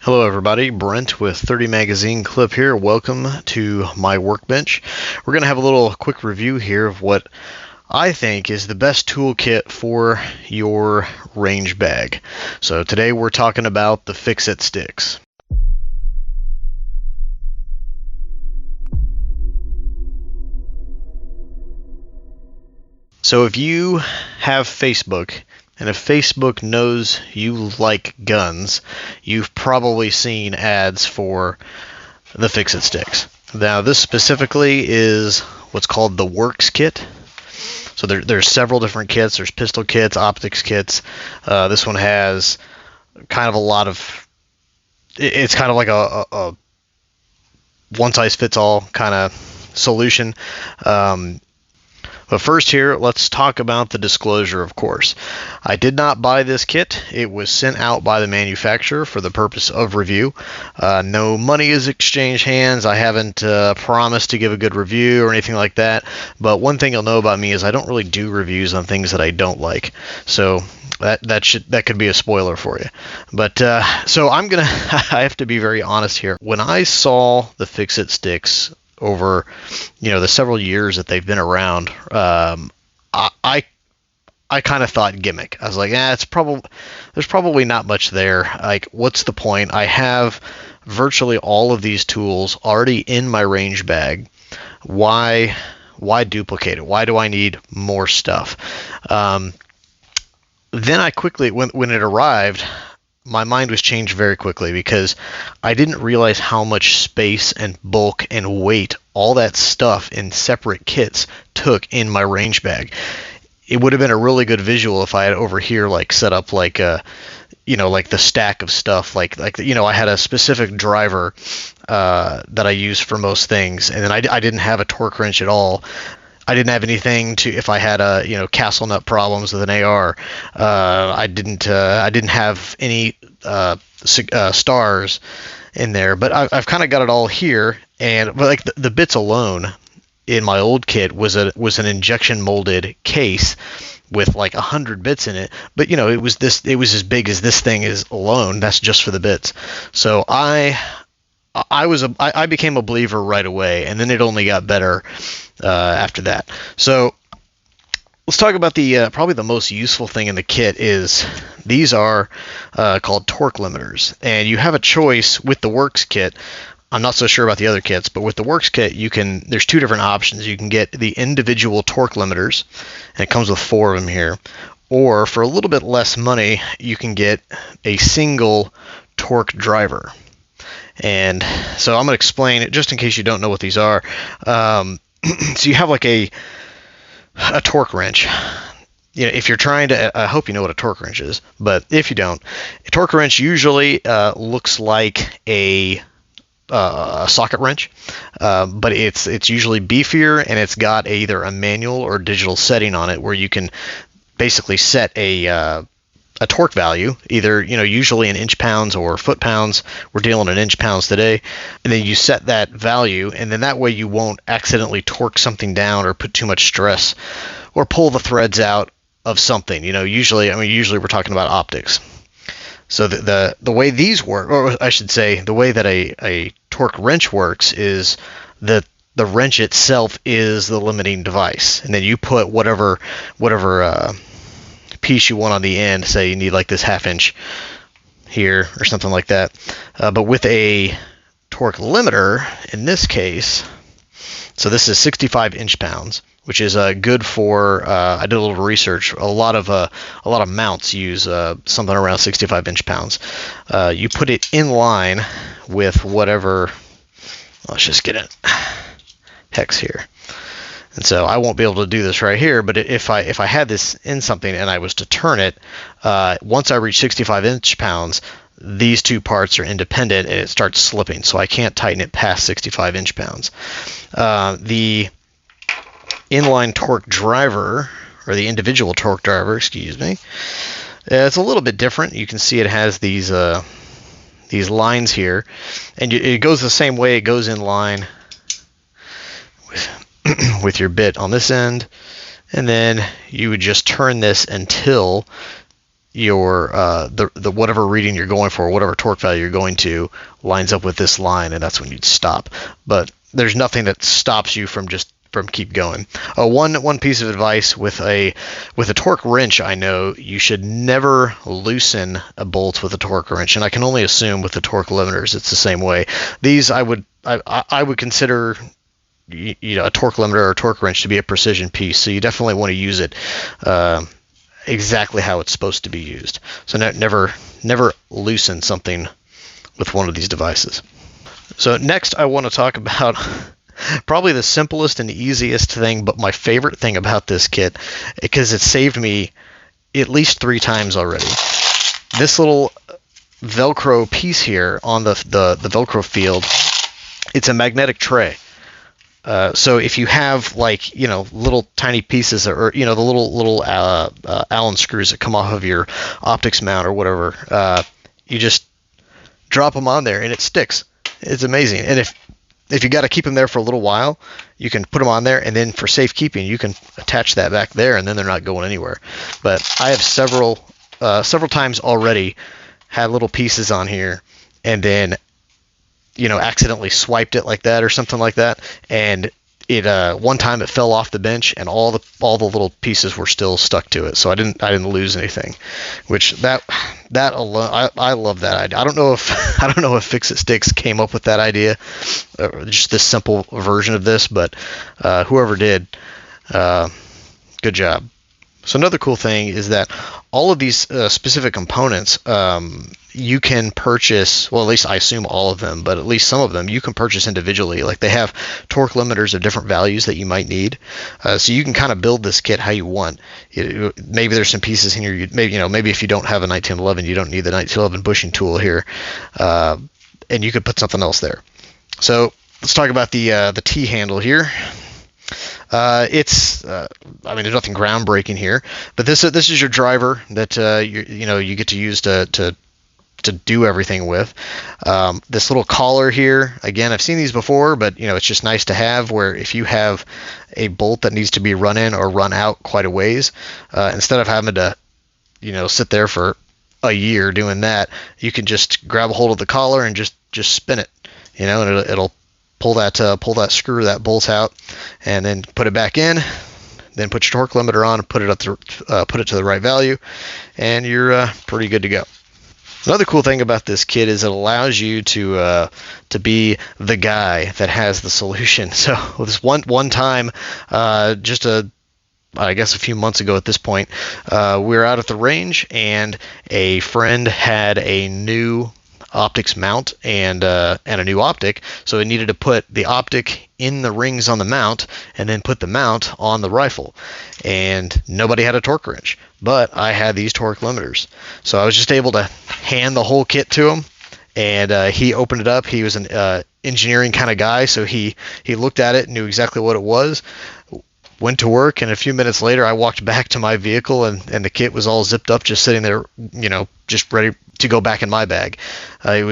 Hello everybody, Brent with 30 Magazine Clip here. Welcome to my workbench. We're going to have a little quick review here of what I think is the best toolkit for your range bag. So today we're talking about the FixIt Sticks. So if you have Facebook, and if Facebook knows you like guns, you've probably seen ads for the FixIt Sticks. Now this specifically is what's called the Works Kit. So there's several different kits. There's pistol kits, optics kits. This one has kind of a lot of, it's kind of like a one-size-fits-all kind of solution. But first here, let's talk about the disclosure, of course. I did not buy this kit. It was sent out by the manufacturer for the purpose of review. No money is exchanged hands. I haven't promised to give a good review or anything like that. But one thing you'll know about me is I don't really do reviews on things that I don't like. So that could be a spoiler for you. But so I have to be very honest here. When I saw the FixIt Sticks over, the several years that they've been around, I kind of thought gimmick. I was like, there's probably not much there. Like, what's the point? I have virtually all of these tools already in my range bag. Why duplicate it? Why do I need more stuff? Then I quickly, when it arrived, my mind was changed very quickly because I didn't realize how much space and bulk and weight all that stuff in separate kits took in my range bag. It would have been a really good visual if I had over here set up like the stack of stuff, I had a specific driver that I use for most things, and then I didn't have a torque wrench at all. I didn't have anything if I had castle nut problems with an AR. I didn't have any stars in there, but I've kind of got it all here. But the bits alone in my old kit was an injection molded case with 100 bits in it. But it was as big as this thing is alone. That's just for the bits. So I became a believer right away, and then it only got better after that. So let's talk about probably the most useful thing in the kit is these are called torque limiters, and you have a choice with the Works Kit. I'm not so sure about the other kits, but with the Works Kit, there's two different options. You can get the individual torque limiters, and it comes with 4 of them here. Or for a little bit less money, you can get a single torque driver. And so I'm going to explain it just in case you don't know what these are. So you have a torque wrench. If you're trying to, I hope you know what a torque wrench is, but if you don't, a torque wrench usually looks like a socket wrench, but it's usually beefier, and it's got either a manual or digital setting on it where you can basically set a torque value, either usually in inch pounds or foot pounds. We're dealing in inch pounds today, and then you set that value, and then that way you won't accidentally torque something down or put too much stress or pull the threads out of something. Usually we're talking about optics. So the way these work, or I should say, the way that a torque wrench works is that the wrench itself is the limiting device, and then you put whatever piece you want on the end. Say you need this 1/2 inch here or something like that. But with a torque limiter, in this case, so this is 65 inch pounds, which is good for. I did a little research. A lot of mounts use something around 65 inch pounds. You put it in line with whatever. Let's just get it hex here. And so I won't be able to do this right here, but if I had this in something and I was to turn it, once I reach 65 inch pounds, these two parts are independent and it starts slipping, so I can't tighten it past 65 inch pounds. The inline torque driver, or the individual torque driver, excuse me, it's a little bit different. You can see it has these lines here, and it goes the same way. It goes in line with your bit on this end, and then you would just turn this until your the whatever reading you're going for, whatever torque value you're going to, lines up with this line, and that's when you'd stop. But there's nothing that stops you from keep going. One piece of advice with a torque wrench, I know you should never loosen a bolt with a torque wrench, and I can only assume with the torque limiters it's the same way. These I would consider a torque limiter or a torque wrench to be a precision piece, so you definitely want to use it exactly how it's supposed to be used. So never loosen something with one of these devices. So next I want to talk about probably the simplest and easiest thing, but my favorite thing about this kit, because it saved me at least 3 times already. This little Velcro piece here on the Velcro field, it's a magnetic tray. So if you have little tiny pieces, or the little Allen screws that come off of your optics mount or whatever, you just drop them on there and it sticks. It's amazing. And if you got to keep them there for a little while, you can put them on there, and then for safekeeping, you can attach that back there, and then they're not going anywhere. But I have several times already had little pieces on here, and then accidentally swiped it like that or something like that, and it one time it fell off the bench, and all the little pieces were still stuck to it, so I didn't lose anything. Which that alone, I love that idea. I don't know if FixIt Sticks came up with that idea, just this simple version of this, but whoever did, good job. So another cool thing is that all of these specific components, you can purchase, well, at least I assume all of them, but at least some of them you can purchase individually. Like they have torque limiters of different values that you might need, so you can kind of build this kit how you want. Maybe there's some pieces in here. Maybe if you don't have a 1911, you don't need the 1911 bushing tool here, and you could put something else there. So let's talk about the T handle here. There's nothing groundbreaking here, but this is your driver that you get to use to do everything with. This little collar here, again, I've seen these before, but it's just nice to have, where if you have a bolt that needs to be run in or run out quite a ways, instead of having to sit there for a year doing that, you can just grab a hold of the collar and just spin it, and it'll pull that screw, that bolt out, and then put it back in. Then put your torque limiter on, put it to the right value, and you're pretty good to go. Another cool thing about this kit is it allows you to be the guy that has the solution. So this one time, I guess a few months ago at this point, we were out at the range, and a friend had a new optics mount and a new optic, so it needed to put the optic in the rings on the mount and then put the mount on the rifle, and nobody had a torque wrench, but I had these torque limiters, so I was just able to hand the whole kit to him, and he opened it up. He was an engineering kind of guy, so he looked at it, knew exactly what it was, went to work, and a few minutes later I walked back to my vehicle, and the kit was all zipped up, just sitting there, just ready to go back in my bag. I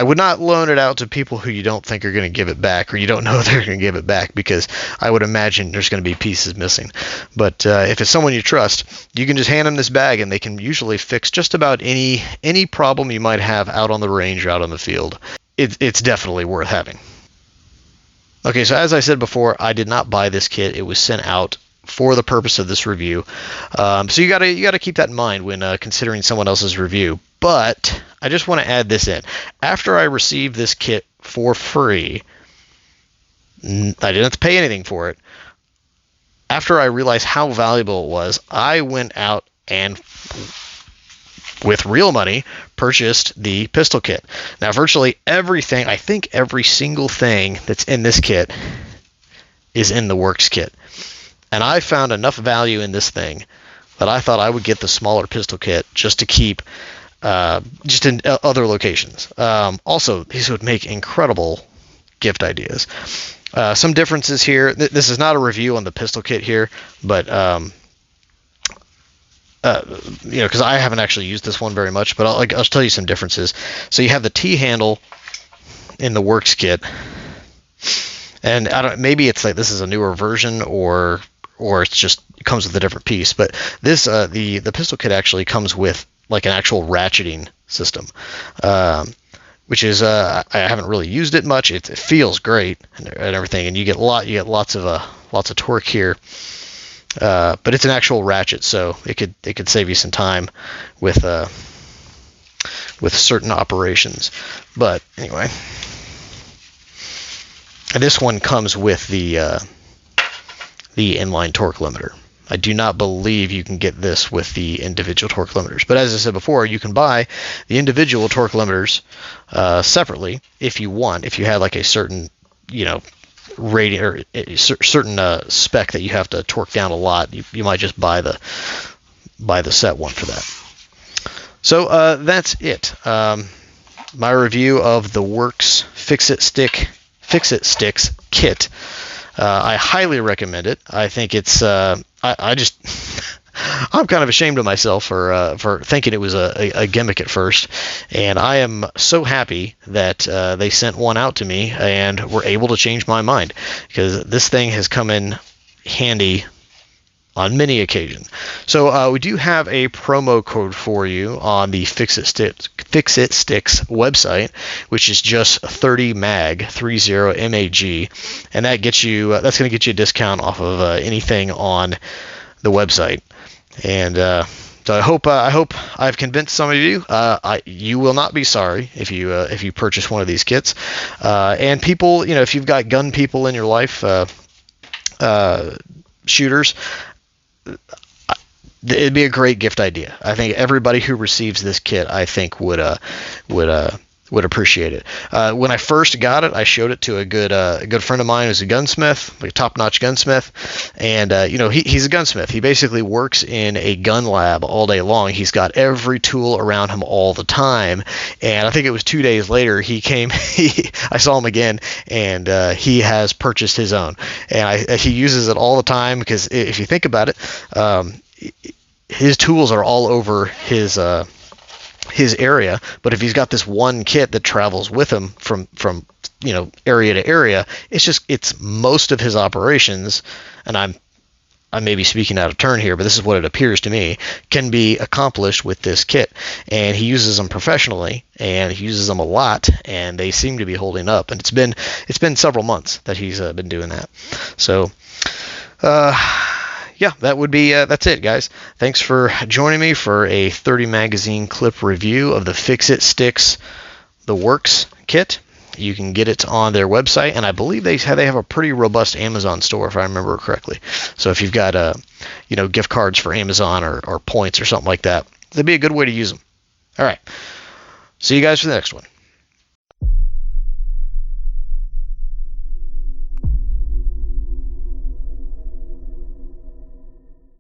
would not loan it out to people who you don't think are going to give it back, or you don't know they're going to give it back, because I would imagine there's going to be pieces missing. But if it's someone you trust, you can just hand them this bag, and they can usually fix just about any problem you might have out on the range or out on the field. It's definitely worth having. Okay, so as I said before, I did not buy this kit. It was sent out for the purpose of this review. So you gotta keep that in mind when considering someone else's review. But I just want to add this in. After I received this kit for free, I didn't have to pay anything for it. After I realized how valuable it was, I went out and, with real money, purchased the pistol kit. Now, virtually everything, I think every single thing that's in this kit is in the Works kit. And I found enough value in this thing that I thought I would get the smaller pistol kit just to keep just in other locations. Also, these would make incredible gift ideas. Some differences here. This is not a review on the pistol kit here, but because I haven't actually used this one very much, but I'll tell you some differences. So you have the T handle in the Works kit, and maybe it's like this is a newer version, or it's just comes with a different piece. But this the pistol kit actually comes with like an actual ratcheting system, which is I haven't really used it much. It feels great and everything, and you get lots of torque here. But it's an actual ratchet, so it could save you some time with certain operations. But anyway, this one comes with the inline torque limiter. I do not believe you can get this with the individual torque limiters. But as I said before, you can buy the individual torque limiters separately if you want. If you have like a certain, rating or a certain spec that you have to torque down a lot, you might just buy the set one for that. So that's it. My review of the Works FixIt Sticks kit. I highly recommend it. I think it's I'm kind of ashamed of myself for thinking it was a gimmick at first, and I am so happy that they sent one out to me and were able to change my mind, because this thing has come in handy on many occasions. So we do have a promo code for you on the FixIt Sticks website, which is just 30MAG, 30MAG, and that gets you that's going to get you a discount off of anything on the website. And so I hope I've convinced some of you. You will not be sorry if you purchase one of these kits. And people, if you've got gun people in your life, shooters, it'd be a great gift idea. I think everybody who receives this kit, I think, would appreciate it. When I first got it, I showed it to a good friend of mine who's a gunsmith, like a top-notch gunsmith, and he's a gunsmith. He basically works in a gun lab all day long. He's got every tool around him all the time, and I think it was 2 days later he came. I saw him again, and he has purchased his own, and he uses it all the time, because if you think about it, his tools are all over his area, but if he's got this one kit that travels with him from area to area, it's most of his operations, and I may be speaking out of turn here, but this is what it appears to me, can be accomplished with this kit. And he uses them professionally, and he uses them a lot, and they seem to be holding up. And it's been several months that he's been doing that. So yeah, that's it, guys. Thanks for joining me for a 30 magazine clip review of the FixIt Sticks the Works kit. You can get it on their website, and I believe they have a pretty robust Amazon store, if I remember correctly. So if you've got gift cards for Amazon or points or something like that, that'd be a good way to use them. All right. See you guys for the next one.